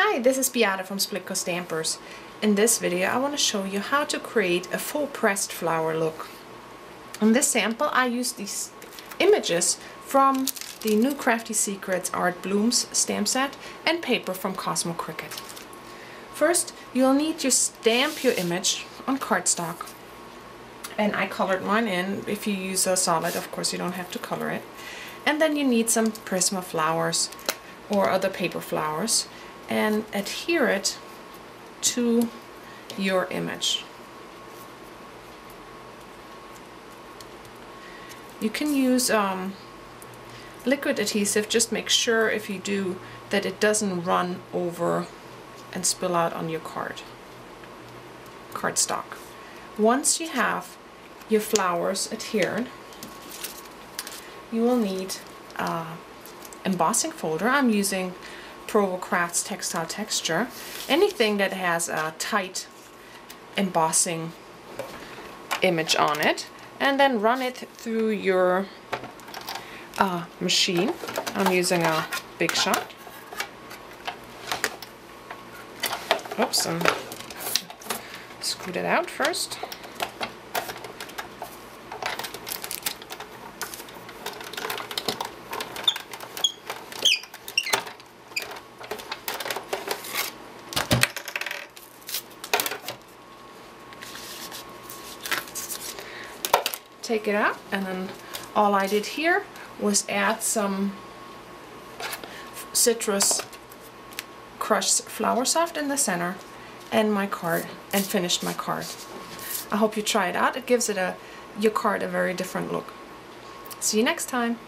Hi, this is Beate from Splitcoaststampers. In this video I want to show you how to create a full pressed flower look. In this sample I used these images from the new Crafty Secrets Art Blooms stamp set and paper from Cosmo Cricut. First you'll need to stamp your image on cardstock. And I colored mine in. If you use a solid, of course you don't have to color it. And then you need some Prisma flowers or other paper flowers and adhere it to your image. You can use liquid adhesive. Just make sure, if you do, that it doesn't run over and spill out on your cardstock. Once you have your flowers adhered, you will need embossing folder. I'm using Provo Crafts Textile Texture. Anything that has a tight embossing image on it, and then run it through your machine. I'm using a Big Shot. Oops, and scoot it out first. Take it out, and then all I did here was add some citrus crushed flower soft in the center and my card, and finished my card. I hope you try it out. It gives your card a very different look. See you next time.